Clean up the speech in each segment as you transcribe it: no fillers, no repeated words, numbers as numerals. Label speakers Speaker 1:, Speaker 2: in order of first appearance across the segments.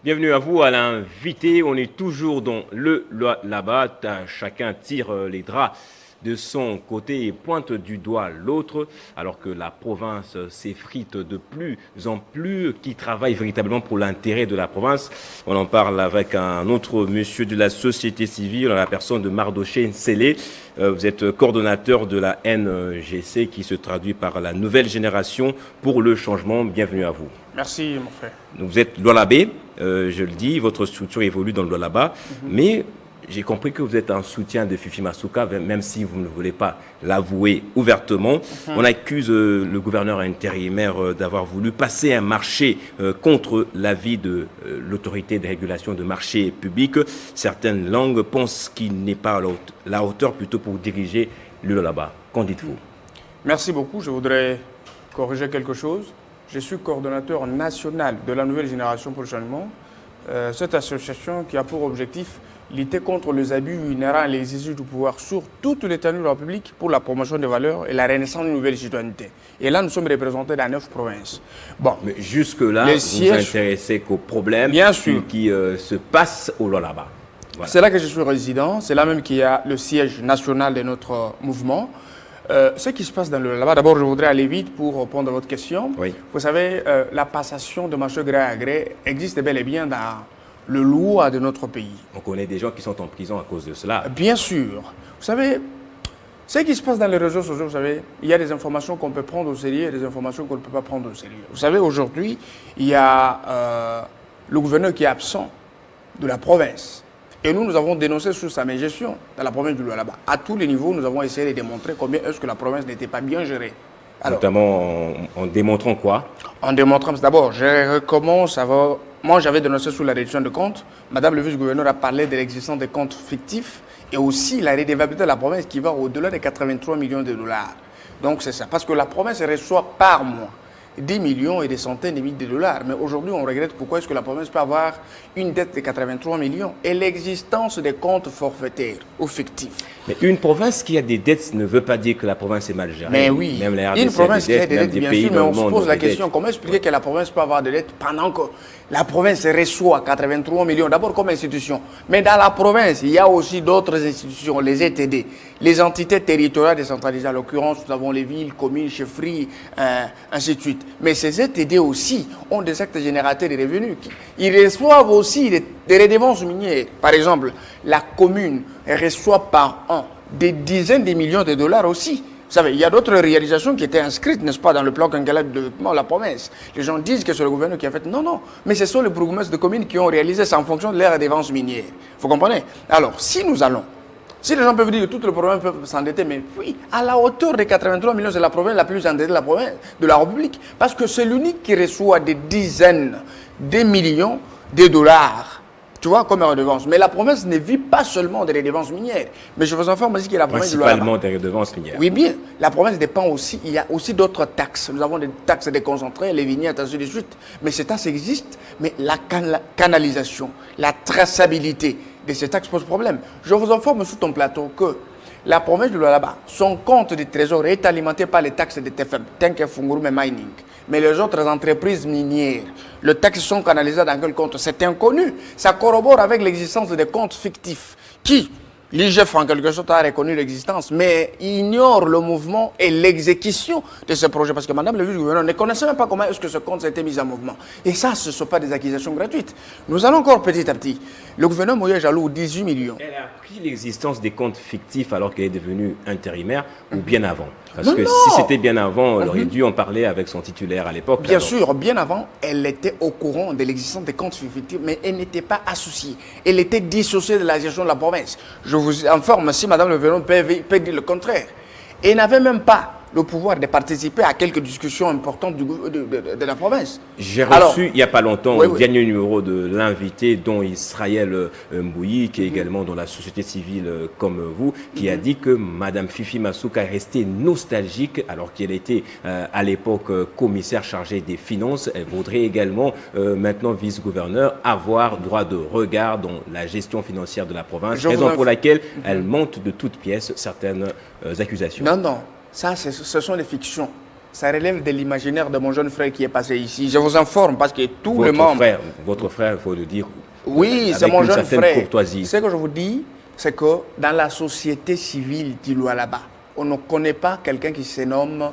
Speaker 1: Bienvenue à vous, à l'invité. On est toujours dans le là-bas. Chacun tire les draps de son côté et pointe du doigt l'autre, alors que la province s'effrite de plus en plus, qui travaille véritablement pour l'intérêt de la province. On en parle avec un autre monsieur de la société civile, la personne de Mardoché Nsele. Vous êtes coordonnateur de la NGC qui se traduit par la nouvelle génération pour le changement. Bienvenue à vous.
Speaker 2: Merci, mon frère.
Speaker 1: Vous êtes Lualabé, je le dis, votre structure évolue dans le Lualaba, mais j'ai compris que vous êtes un soutien de Fifi Masuka, même si vous ne voulez pas l'avouer ouvertement. On accuse le gouverneur intérimaire d'avoir voulu passer un marché contre l'avis de l'autorité de régulation de marché public. Certaines langues pensent qu'il n'est pas à la hauteur plutôt pour diriger le Lualaba. Qu'en dites-vous?
Speaker 2: Merci beaucoup. Je voudrais corriger quelque chose. Je suis coordonnateur national de la nouvelle génération pour le changement. Cette association qui a pour objectif lutter contre les abus inhérents à l'exercice du pouvoir sur toute l'étendue de la République pour la promotion des valeurs et la renaissance d'une nouvelle citoyenneté. Et là, nous sommes représentés dans 9 provinces.
Speaker 1: Bon, mais jusque-là, vous vous intéressez qu'aux problèmes qui se passent au Lualaba.
Speaker 2: Voilà. C'est là que je suis résident, c'est là même qu'il y a le siège national de notre mouvement. Ce qui se passe dans le Lualaba, d'abord je voudrais aller vite pour répondre à votre question.
Speaker 1: Oui.
Speaker 2: Vous savez, la passation de marché gré à gré existe bel et bien dans le loi de notre pays.
Speaker 1: On connaît des gens qui sont en prison à cause de cela.
Speaker 2: Bien sûr. Vous savez, ce qui se passe dans les réseaux sociaux, vous savez, il y a des informations qu'on peut prendre au sérieux et des informations qu'on ne peut pas prendre au sérieux. Vous savez, aujourd'hui, il y a le gouverneur qui est absent de la province. Et nous avons dénoncé sur sa mégestion dans la province du Lualaba. À tous les niveaux, nous avons essayé de démontrer combien est-ce que la province n'était pas bien gérée.
Speaker 1: Alors, notamment en démontrant quoi?
Speaker 2: En démontrant, d'abord, je recommence à voir. Moi, j'avais dénoncé sur la réduction de comptes. Madame le vice-gouverneur a parlé de l'existence de comptes fictifs et aussi la redevabilité de la province qui va au-delà de 83 millions de dollars. Donc, c'est ça. Parce que la province reçoit par mois 10 millions et des centaines de milliers de dollars. Mais aujourd'hui, on regrette pourquoi est-ce que la province peut avoir une dette de 83 millions et l'existence des comptes forfaitaires ou fictifs.
Speaker 1: Mais une province qui a des dettes ne veut pas dire que la province est mal gérée.
Speaker 2: Mais oui,
Speaker 1: même la RDC
Speaker 2: une province qui a des dettes,
Speaker 1: des
Speaker 2: bien
Speaker 1: pays
Speaker 2: sûr, mais
Speaker 1: dans
Speaker 2: on
Speaker 1: le
Speaker 2: se
Speaker 1: monde
Speaker 2: pose la
Speaker 1: ont des
Speaker 2: question,
Speaker 1: dettes.
Speaker 2: comment expliquer que la province peut avoir des dettes pendant que la province reçoit 83 millions, d'abord comme institution. Mais dans la province, il y a aussi d'autres institutions, les ETD, les entités territoriales décentralisées. En l'occurrence, nous avons les villes, communes, chefferies, ainsi de suite. Mais ces ETD aussi ont des actes générateurs de revenus. Ils reçoivent aussi des redevances minières. Par exemple, la commune reçoit par an des dizaines de millions de dollars aussi. Vous savez, il y a d'autres réalisations qui étaient inscrites, n'est-ce pas, dans le plan quinquennal de développement de la province. Les gens disent que c'est le gouverneur qui a fait. Non, non. Mais ce sont les bourgmestres de communes qui ont réalisé ça en fonction de leurs dépenses minières. Vous comprenez? Alors, si nous allons, si les gens peuvent dire que toutes les provinces peuvent s'endetter, mais oui, à la hauteur de 83 millions, c'est la province la plus endettée de la province, de la République. Parce que c'est l'unique qui reçoit des dizaines de millions de dollars. Tu vois, comme redevance. Mais la province ne vit pas seulement des redevances minières. Mais je vous informe aussi que la province
Speaker 1: principalement des redevances minières.
Speaker 2: Oui, bien. La province dépend aussi, il y a aussi d'autres taxes. Nous avons des taxes déconcentrées, les vignettes, ainsi de suite. Mais ces taxes existent, mais la canalisation, la traçabilité de ces taxes pose problème. Je vous informe sur ton plateau que la province de Lualaba, son compte de trésor est alimenté par les taxes de TFM, Tenke Fungurume Mining. Mais les autres entreprises minières, les taxes sont canalisées dans quel compte? C'est inconnu. Ça corrobore avec l'existence des comptes fictifs qui, l'IGF en quelque sorte a reconnu l'existence, mais ignore le mouvement et l'exécution de ce projet. Parce que Madame le vice-gouverneur ne connaissait même pas comment est-ce que ce compte a été mis en mouvement. Et ça, ce ne sont pas des accusations gratuites. Nous allons encore petit à petit. Le gouverneur Moïse alloue 18 millions.
Speaker 1: Elle a appris l'existence des comptes fictifs alors qu'elle est devenue intérimaire ou bien avant? Parce que si c'était bien avant, elle aurait dû en parler avec son titulaire à l'époque.
Speaker 2: Bien sûr, bien avant, elle était au courant de l'existence des comptes fictifs, mais elle n'était pas associée. Elle était dissociée de la gestion de la province. Je vous informe, si Madame le gouverneur peut dire le contraire. Elle n'avait même pas le pouvoir de participer à quelques discussions importantes de la province.
Speaker 1: J'ai reçu il n'y a pas longtemps le dernier numéro de l'invité, dont Israël Mbouyi, qui est également dans la société civile comme vous, qui a dit que Madame Fifi Masuka est restée nostalgique alors qu'elle était à l'époque commissaire chargée des finances. Elle voudrait également, maintenant vice-gouverneur, avoir droit de regard dans la gestion financière de la province, raison pour laquelle elle monte de toutes pièces certaines accusations.
Speaker 2: Non, non. Ça, ce sont des fictions. ça relève de l'imaginaire de mon jeune frère qui est passé ici. Je vous informe parce que tous les membres...
Speaker 1: Votre frère, il faut le dire.
Speaker 2: Oui, c'est mon jeune frère.
Speaker 1: Courtoisie.
Speaker 2: Ce que je vous dis, c'est que dans la société civile du Lualaba, on ne connaît pas quelqu'un qui se nomme...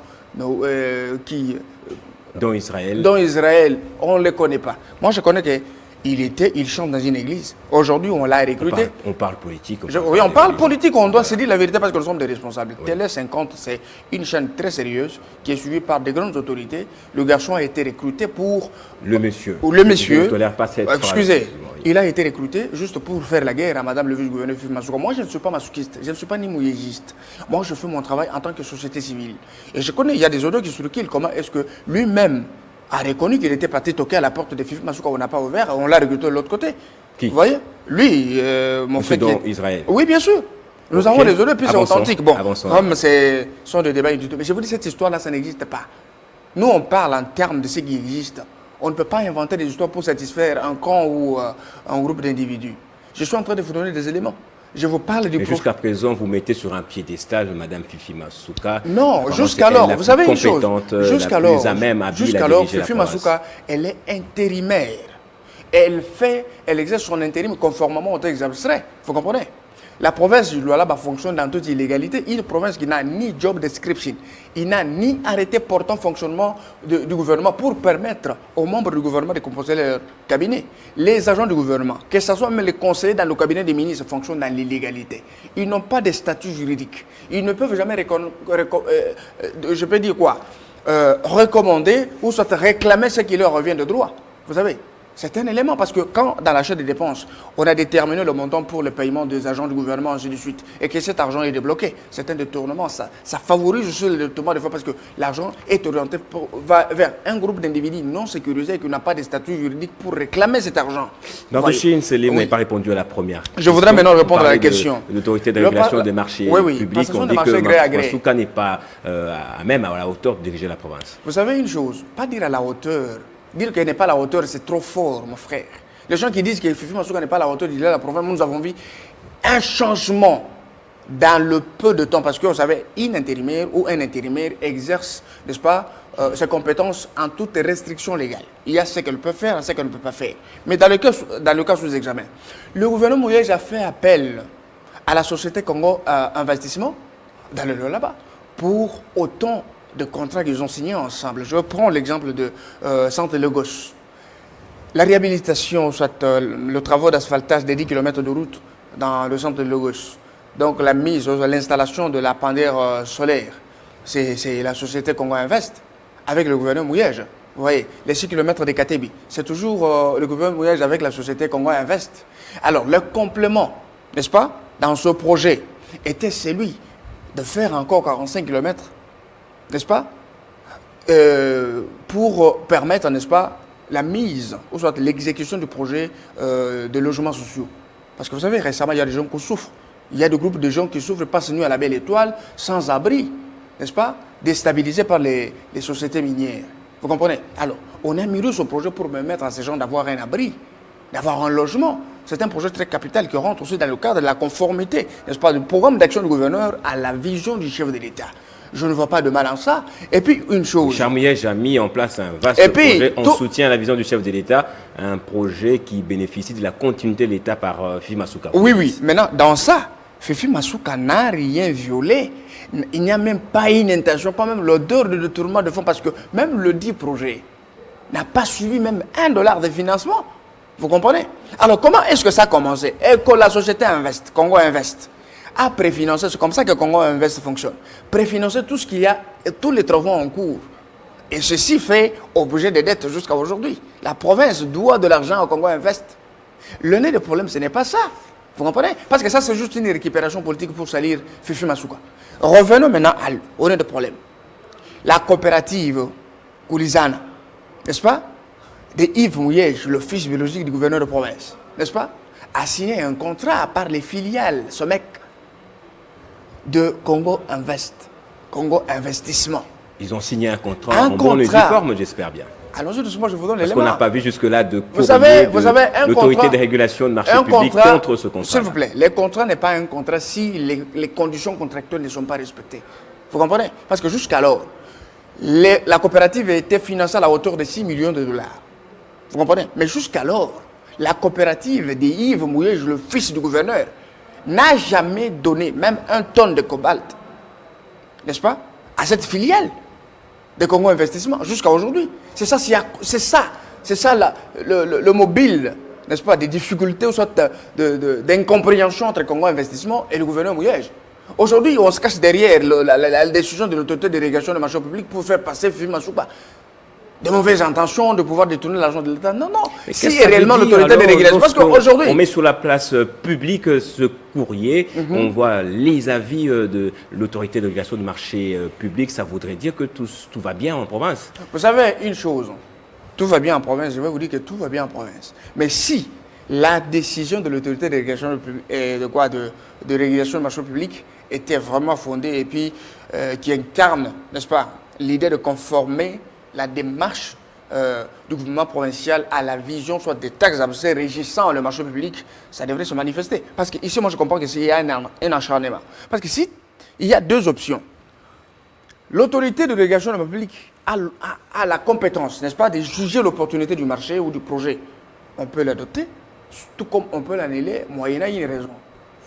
Speaker 1: Dans Israël.
Speaker 2: Dans Israël, on ne le connaît pas. Moi, je connais qu'il chante dans une église. Aujourd'hui, on l'a recruté.
Speaker 1: On parle politique.
Speaker 2: Oui, on parle politique, on doit se dire la vérité parce que nous sommes des responsables. Oui. Télé 50, c'est une chaîne très sérieuse qui est suivie par de grandes autorités. Le garçon a été recruté pour...
Speaker 1: Le monsieur.
Speaker 2: Le monsieur.
Speaker 1: Je ne tolère pas cette
Speaker 2: excusez,
Speaker 1: phrase.
Speaker 2: il a été recruté juste pour faire la guerre à madame le vice-gouverneur Fifi Masuka. Moi, je ne suis pas masochiste, je ne suis pas ni mouillégiste. Moi, je fais mon travail en tant que société civile. Et je connais, il y a des autres qui circulent. Comment est-ce que lui-même a reconnu qu'il était parti toquer à la porte de Fifi Masuka, on n'a pas ouvert, on l'a recruté de l'autre côté.
Speaker 1: Qui?
Speaker 2: Vous voyez? Lui, mon frère.
Speaker 1: Dans Israël.
Speaker 2: Oui, bien sûr. Nous avons les autres, puis c'est authentique. Bon, comme ce sont des débats inutiles. Mais je vous dis, cette histoire-là, ça n'existe pas. Nous, on parle en termes de ce qui existe. On ne peut pas inventer des histoires pour satisfaire un camp ou un groupe d'individus. Je suis en train de vous donner des éléments. Je vous parle du...
Speaker 1: Mais jusqu'à présent, vous mettez sur un piédestal Madame Fifi Masuka.
Speaker 2: Non, jusqu'alors, vous savez une chose. Jusqu'alors, Fifi Masuka, elle est intérimaire. Elle exerce son intérim conformément au texte abstrait. Vous comprenez? La province du Lualaba fonctionne dans toute illégalité. Une province qui n'a ni job description, il n'a ni arrêté portant fonctionnement du gouvernement pour permettre aux membres du gouvernement de composer leur cabinet. Les agents du gouvernement, que ce soit même les conseillers dans le cabinet des ministres, fonctionnent dans l'illégalité. Ils n'ont pas de statut juridique. Ils ne peuvent jamais, je peux dire quoi, recommander ou soit réclamer ce qui leur revient de droit. Vous savez? C'est un élément parce que quand, dans l'achat des dépenses, on a déterminé le montant pour le paiement des agents du gouvernement, ainsi de suite, et que cet argent est débloqué, c'est un détournement. Ça favorise aussi le détournement des fois parce que l'argent est orienté vers un groupe d'individus non sécurisés et qui n'a pas de statut juridique pour réclamer cet argent.
Speaker 1: Dans Chine, Selim n'a pas répondu à la première.
Speaker 2: Je voudrais maintenant répondre à la question.
Speaker 1: L'autorité de régulation des marchés publics, on dit que Masuka n'est pas même à la hauteur de diriger la province.
Speaker 2: Vous savez une chose, pas dire à la hauteur. Dire qu'elle n'est pas à la hauteur, c'est trop fort, mon frère. Les gens qui disent que Fifi Masuka n'est pas à la hauteur de la province, nous avons vu un changement dans le peu de temps. Parce que vous savez, une intérimaire ou un intérimaire exerce, n'est-ce pas, ses compétences en toute restriction légale. Il y a ce qu'elle peut faire et ce qu'elle ne peut pas faire. Mais dans le cas sous examen, le gouvernement Mouyej a fait appel à la société Congo Investissement, dans le là-bas, pour autant de contrats qu'ils ont signés ensemble. Je prends l'exemple de Centre Lagos. La réhabilitation, soit le travail d'asphaltage des 10 km de route dans le centre de Lagos. Donc la mise, l'installation de la pendère solaire, c'est la société Congo Invest avec le gouvernement Mouyej. Vous voyez, les 6 km de Katebi, c'est toujours le gouvernement Mouyej avec la société Congo Invest. Alors le complément, n'est-ce pas, dans ce projet, était celui de faire encore 45 km, n'est-ce pas, pour permettre, n'est-ce pas, la mise, ou soit l'exécution du projet de logements sociaux. Parce que vous savez, récemment, il y a des gens qui souffrent. Il y a des groupes de gens qui souffrent, passent nuit à la belle étoile, sans abri, n'est-ce pas, déstabilisés par les sociétés minières. Vous comprenez? Alors, on a mis ce projet pour permettre à ces gens d'avoir un abri, d'avoir un logement. C'est un projet très capital qui rentre aussi dans le cadre de la conformité, n'est-ce pas, du programme d'action du gouverneur à la vision du chef de l'État. Je ne vois pas de mal en ça. Et puis, une chose...
Speaker 1: Charmiège a mis en place un vaste projet en soutien à la vision du chef de l'État, un projet qui bénéficie de la continuité de l'État par Fifi Masuka.
Speaker 2: Oui, oui. Maintenant, dans ça, Fifi Masuka n'a rien violé. Il n'y a même pas une intention, pas même l'odeur de détournement de fonds, parce que même le dit projet n'a pas suivi même $1 de financement. Vous comprenez? Alors, comment est-ce que ça a commencé? Et que la société Invest, Congo Invest, a préfinancé, c'est comme ça que Congo Invest fonctionne, préfinancer tout ce qu'il y a, tous les travaux en cours. Et ceci fait objet de dettes jusqu'à aujourd'hui. La province doit de l'argent au Congo Invest. Le nez du problème, ce n'est pas ça. Vous comprenez? Parce que ça, c'est juste une récupération politique pour salir Fifi Masuka. Revenons maintenant au nez du problème. La coopérative Koulizana, n'est-ce pas, de Yves Mouyej, le fils biologique du gouverneur de province, n'est-ce pas, a signé un contrat par les filiales, ce mec, de Congo Invest, Congo Investissement.
Speaker 1: Ils ont signé un contrat en bonne et due forme, j'espère bien.
Speaker 2: Allons-y doucement, je vous donne
Speaker 1: l'élément. Parce qu'on n'a pas vu jusque-là de
Speaker 2: l'autorité
Speaker 1: de régulation de marché public contre ce contrat.
Speaker 2: S'il vous plaît, le contrat n'est pas un contrat si les conditions contractuelles ne sont pas respectées. Vous comprenez? Parce que jusqu'alors, la coopérative a été financée à la hauteur de 6 millions de dollars. Vous comprenez? Mais jusqu'alors, la coopérative de Yves Mouyej, le fils du gouverneur, n'a jamais donné même 1 tonne de cobalt, n'est-ce pas, à cette filiale de Congo Investissement jusqu'à aujourd'hui. C'est ça le mobile, n'est-ce pas, des difficultés ou soit d'incompréhension entre Congo Investissement et le gouverneur Mouyej. Aujourd'hui, on se cache derrière la décision de l'autorité de régulation des marchés publics pour faire passer Fifi Masuka de mauvaises intentions, de pouvoir détourner l'argent de l'État. Non, non.
Speaker 1: Mais
Speaker 2: si réellement l'autorité de régulation, parce qu'aujourd'hui...
Speaker 1: On met sur la place publique ce courrier, on voit les avis de l'autorité de régulation du marché public, ça voudrait dire que tout va bien en province.
Speaker 2: Vous savez une chose, tout va bien en province, je vais vous dire que tout va bien en province. Mais si la décision de l'autorité de régulation de régulation du marché public était vraiment fondée et puis qui incarne, n'est-ce pas, l'idée de conformer la démarche du gouvernement provincial à la vision soit des taxes avancées régissant le marché public, ça devrait se manifester. Parce que ici, moi, je comprends qu'il y a un acharnement. Parce que si il y a 2 options, l'autorité de régulation du marché public a la compétence, n'est-ce pas, de juger l'opportunité du marché ou du projet. On peut l'adopter, tout comme on peut l'annuler moyennant une raison.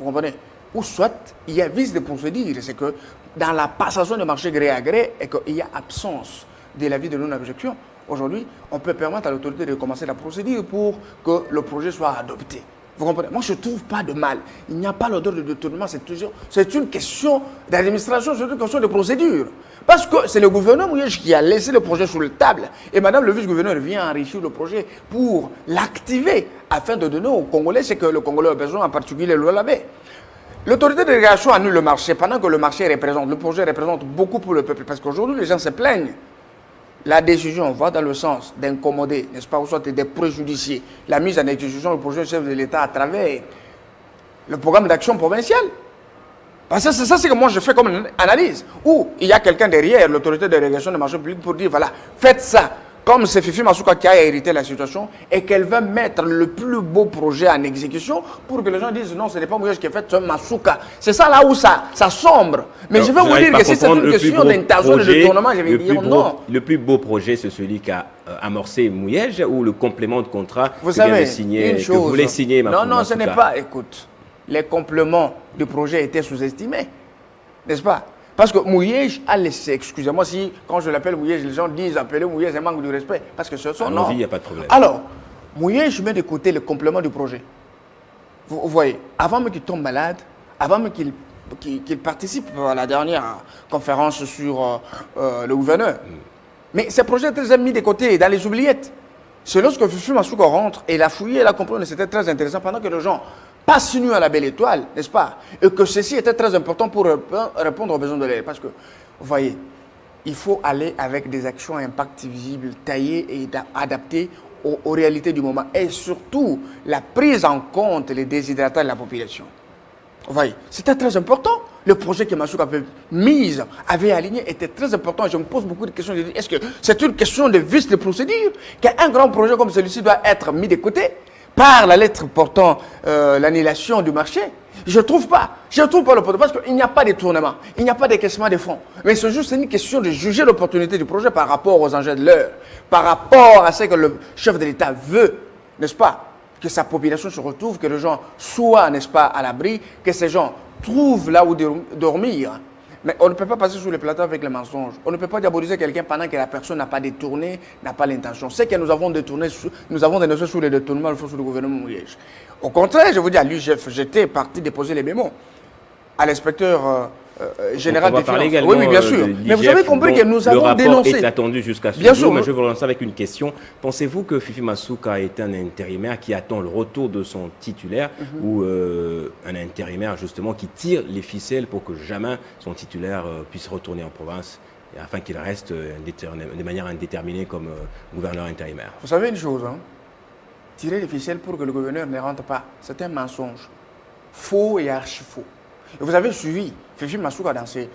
Speaker 2: Vous comprenez? Ou soit, il y a vice de procédure, c'est que dans la passation de marché gré à gré, et qu'il y a absence de l'avis de non-objection, aujourd'hui, on peut permettre à l'autorité de commencer la procédure pour que le projet soit adopté. Vous comprenez? Moi, je ne trouve pas de mal. Il n'y a pas l'odeur de détournement, c'est une question d'administration, c'est une question de procédure. Parce que c'est le gouverneur qui a laissé le projet sur la table. Et madame le vice-gouverneur vient enrichir le projet pour l'activer afin de donner aux Congolais ce que le Congolais a besoin, en particulier le Labé. L'autorité de régulation annule le marché pendant que le marché représente, le projet représente beaucoup pour le peuple. Parce qu'aujourd'hui, les gens se plaignent. La décision va dans le sens d'incommoder, n'est-ce pas, ou soit de préjudicier la mise en exécution du projet chef de l'État à travers le programme d'action provincial. Parce que c'est ça que moi je fais comme une analyse. Où il y a quelqu'un derrière l'autorité de régulation des marchés publics pour dire, voilà, faites ça. Comme c'est Fifi Masuka qui a hérité la situation et qu'elle veut mettre le plus beau projet en exécution pour que les gens disent non, ce n'est pas moi qui ai fait, c'est Masuka. C'est ça là où ça sombre. Mais
Speaker 1: alors,
Speaker 2: je vais vous dire que si c'est une question d'intention de détournement, je vais dire non.
Speaker 1: Le plus beau projet, c'est celui qu'a amorcé Mouyej ou le complément de contrat
Speaker 2: que vient de
Speaker 1: signer, que vous voulez signer
Speaker 2: Masuka. Non, ce n'est pas, écoute, les compléments du projet étaient sous-estimés, n'est-ce pas? Parce que Mouyej a laissé, excusez-moi si, quand je l'appelle Mouyej, les gens disent appeler Mouyej, c'est manque de respect. Parce que ce sont non.
Speaker 1: Il n'y a pas de problème.
Speaker 2: Alors, Mouyej met de côté le complément du projet. Vous voyez, avant qu'il tombe malade, avant qu'il participe à la dernière conférence sur le gouverneur. Mais ces projets étaient mis de côté dans les oubliettes. C'est lorsque Fifi Masuka rentre et il a fouillé, il a compris que c'était très intéressant pendant que les gens passent nu à la belle étoile, n'est-ce pas? Et que ceci était très important pour répondre aux besoins de l'air. Parce que, vous voyez, il faut aller avec des actions à impact visible, taillées et adaptées aux réalités du moment. Et surtout, la prise en compte des déshydratants de la population. Vous voyez, c'était très important. Le projet que Masuka avait aligné était très important. Je me pose beaucoup de questions. Je dis, est-ce que c'est une question de vice de procédure qu'un grand projet comme celui-ci doit être mis de côté par la lettre portant l'annulation du marché? Je ne trouve pas le projet parce qu'il n'y a pas de tournement, il n'y a pas décaissement des fonds. Mais c'est juste une question de juger l'opportunité du projet par rapport aux enjeux de l'heure, par rapport à ce que le chef de l'État veut, n'est-ce pas? Que sa population se retrouve, que les gens soient, n'est-ce pas, à l'abri, que ces gens trouvent là où dormir. Mais on ne peut pas passer sur le plateau avec les mensonges. On ne peut pas diaboliser quelqu'un pendant que la personne n'a pas détourné, n'a pas l'intention. C'est que nous avons détourné, nous avons dénoncé sur les détournements sous le gouvernement Mouyej. Au contraire, je vous dis, à l'UGF, j'étais parti déposer les mémos à l'inspecteur général des finances. Oui, bien sûr. Mais vous avez compris que nous avons dénoncé.
Speaker 1: Le rapport est attendu jusqu'à ce jour, mais je vais vous relancer avec une question. Pensez-vous que Fifi Masuka est un intérimaire qui attend le retour de son titulaire ou un intérimaire justement qui tire les ficelles pour que jamais son titulaire puisse retourner en province afin qu'il reste de manière indéterminée comme gouverneur intérimaire?
Speaker 2: Vous savez une chose, hein? Tirer les ficelles pour que le gouverneur ne rentre pas, c'est un mensonge. Faux et archi-faux. Et vous avez suivi Fifi Masuka dans ses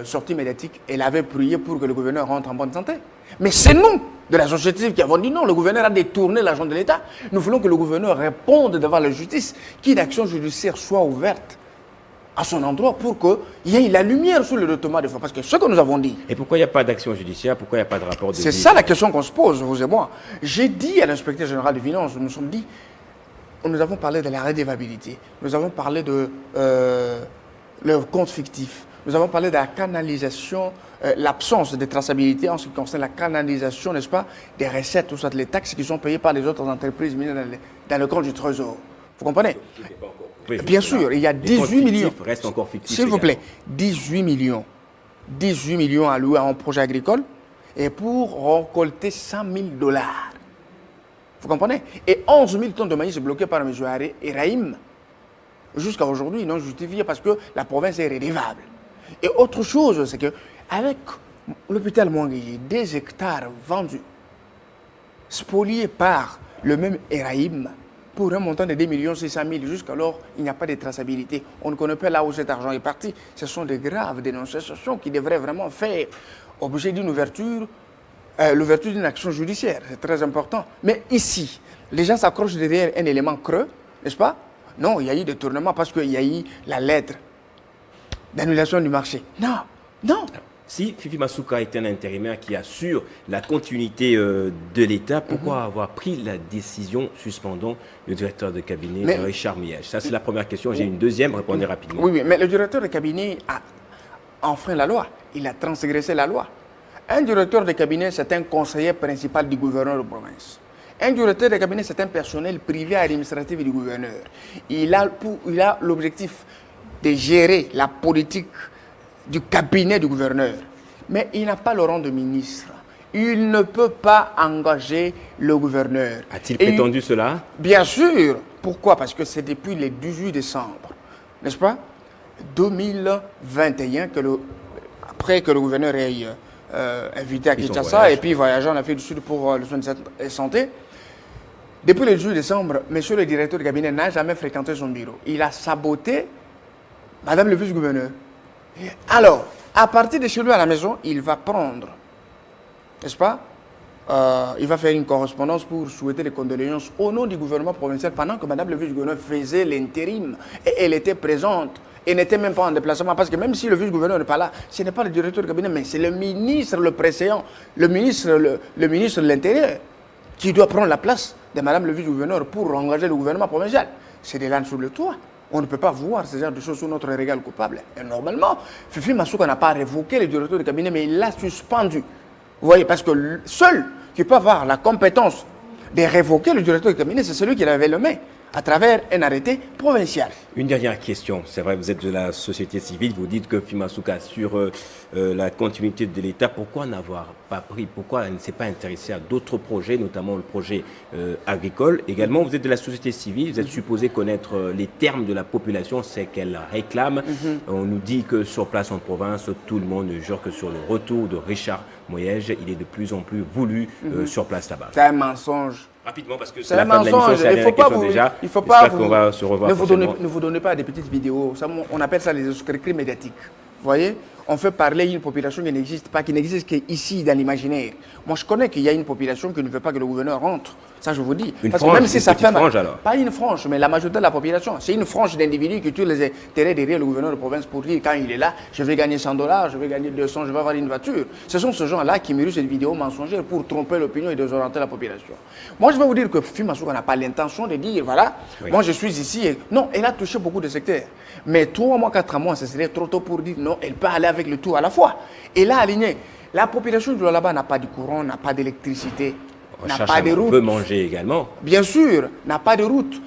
Speaker 2: sorties médiatiques. Elle avait prié pour que le gouverneur rentre en bonne santé. Mais c'est nous, de la société, qui avons dit non, le gouverneur a détourné l'argent de l'État. Nous voulons que le gouverneur réponde devant la justice, qu'une action judiciaire soit ouverte à son endroit pour qu'il y ait la lumière sur le document de fonds. Parce que ce que nous avons dit.
Speaker 1: Et pourquoi il n'y a pas d'action judiciaire? Pourquoi il n'y a pas de rapport de
Speaker 2: C'est ça la question qu'on se pose, vous et moi. J'ai dit à l'inspecteur général des finances, nous avons parlé de la redevabilité, nous avons parlé de le compte fictif, nous avons parlé de la canalisation, l'absence de traçabilité en ce qui concerne la canalisation, n'est-ce pas, des recettes, tout ça, les taxes qui sont payées par les autres entreprises mises dans le compte du Trésor. Vous comprenez? Bien sûr, il y a 18 millions.
Speaker 1: Reste encore fictif.
Speaker 2: S'il vous plaît, 18 millions. 18 millions alloués à un projet agricole et pour récolter 100 000 $. Vous comprenez? Et 11 000 tonnes de maïs bloquées par M. Eraïm jusqu'à aujourd'hui non justifiées parce que la province est redevable. Et autre chose, c'est qu'avec l'hôpital Mouangui, des hectares vendus, spoliés par le même Eraïm, pour un montant de 2 600 000 jusqu'alors, il n'y a pas de traçabilité. On ne connaît pas là où cet argent est parti. Ce sont de graves dénonciations qui devraient vraiment faire objet d'une ouverture, l'ouverture d'une action judiciaire. C'est très important. Mais ici, les gens s'accrochent derrière un élément creux, n'est-ce pas? Non, il y a eu des tournements parce qu'il y a eu la lettre d'annulation du marché. Non, non.
Speaker 1: Si Fifi Masuka est un intérimaire qui assure la continuité de l'État, pourquoi avoir pris la décision suspendant le directeur de cabinet Richard Miège? Ça, c'est la première question. J'ai une deuxième, répondez rapidement.
Speaker 2: Oui, mais le directeur de cabinet a enfreint la loi. Il a transgressé la loi. Un directeur de cabinet, c'est un conseiller principal du gouverneur de province. Un directeur de cabinet, c'est un personnel privé administratif du gouverneur. Il a l'objectif de gérer la politique du cabinet du gouverneur. Mais il n'a pas le rang de ministre. Il ne peut pas engager le gouverneur.
Speaker 1: A-t-il prétendu cela?
Speaker 2: Bien sûr. Pourquoi? Parce que c'est depuis le 18 décembre, n'est-ce pas, 2021, après que le gouverneur ait invité à Kinshasa et puis voyagé en Afrique du Sud pour le soin de santé. Depuis le 18 décembre, monsieur le directeur du cabinet n'a jamais fréquenté son bureau. Il a saboté madame le vice-gouverneur. Alors, à partir de chez lui à la maison, il va prendre, n'est-ce pas, il va faire une correspondance pour souhaiter les condoléances au nom du gouvernement provincial pendant que madame le vice-gouverneur faisait l'intérim et elle était présente et n'était même pas en déplacement parce que même si le vice-gouverneur n'est pas là, ce n'est pas le directeur du cabinet, mais c'est le ministre, le précédent, le ministre de l'Intérieur qui doit prendre la place de madame le vice-gouverneur pour engager le gouvernement provincial. C'est des langues sur le toit. On ne peut pas voir ce genre de choses sous notre régal coupable. Et normalement, Fifi Masuka n'a pas révoqué le directeur de cabinet, mais il l'a suspendu. Vous voyez, parce que seul qui peut avoir la compétence de révoquer le directeur de cabinet, c'est celui qui l'avait nommé à travers un arrêté provincial.
Speaker 1: Une dernière question. C'est vrai, vous êtes de la société civile, vous dites que Fifi Masuka assure la continuité de l'État. Pourquoi n'avoir pas pris, pourquoi elle ne s'est pas intéressée à d'autres projets, notamment le projet agricole? Également, vous êtes de la société civile, vous êtes supposé connaître les termes de la population, c'est qu'elle réclame. On nous dit que sur place en province, tout le monde jure que sur le retour de Richard Miège, il est de plus en plus voulu sur place là-bas.
Speaker 2: C'est un mensonge.
Speaker 1: Rapidement, parce que
Speaker 2: c'est la fin de l'émission, c'est la dernière question déjà.
Speaker 1: Il faut pas qu'on va se revoir.
Speaker 2: Ne vous donnez pas des petites vidéos. Ça, on appelle ça les escroqueries médiatiques. Vous voyez? On fait parler une population qui n'existe pas, qui n'existe qu'ici dans l'imaginaire. Moi, je connais qu'il y a une population qui ne veut pas que le gouverneur rentre. Ça, je vous dis.
Speaker 1: Une frange, même si ça fait frange, alors.
Speaker 2: Pas une frange, mais la majorité de la population. C'est une frange d'individus qui tuent les intérêts derrière le gouverneur de province pour dire quand il est là, je vais gagner 100 $, je vais gagner 200, je vais avoir une voiture. Ce sont ces gens-là qui méritent cette vidéo mensongère pour tromper l'opinion et désorienter la population. Moi, je vais vous dire que Fifi Masuka n'a pas l'intention de dire, voilà, moi je suis ici. Et... Non, elle a touché beaucoup de secteurs. Mais 3 mois, 4 mois, ce serait trop tôt pour dire non, elle peut aller avec le tout à la fois. Et là, aligné, la population de là-bas n'a pas de courant, n'a pas d'électricité, n'a pas de route.
Speaker 1: On peut manger également.
Speaker 2: Bien sûr, n'a pas de route.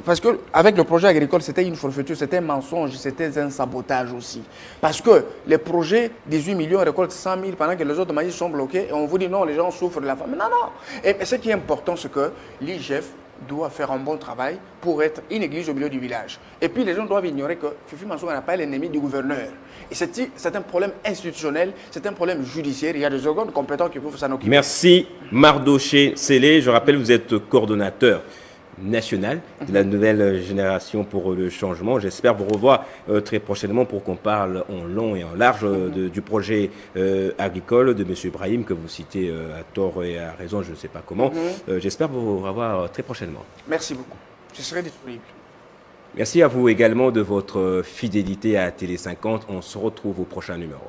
Speaker 2: Parce qu'avec le projet agricole, c'était une forfaiture, c'était un mensonge, c'était un sabotage aussi. Parce que les projets, 18 millions récoltent 100 000 pendant que les autres maïs sont bloqués et on vous dit non, les gens souffrent de la faim. Mais non, non. Et ce qui est important, c'est que l'IGF doit faire un bon travail pour être une église au milieu du village. Et puis les gens doivent ignorer que Fifi Masuka n'a pas l'ennemi du gouverneur. Et c'est un problème institutionnel, c'est un problème judiciaire. Il y a des organes compétents qui peuvent s'en occuper.
Speaker 1: Merci Mardoché Sélé. Je rappelle, vous êtes coordonnateur national de la nouvelle génération pour le changement. J'espère vous revoir très prochainement pour qu'on parle en long et en large du projet agricole de M. Ibrahim que vous citez à tort et à raison, je ne sais pas comment. J'espère vous revoir très prochainement.
Speaker 2: Merci beaucoup. Je serai disponible.
Speaker 1: Merci à vous également de votre fidélité à Télé 50. On se retrouve au prochain numéro.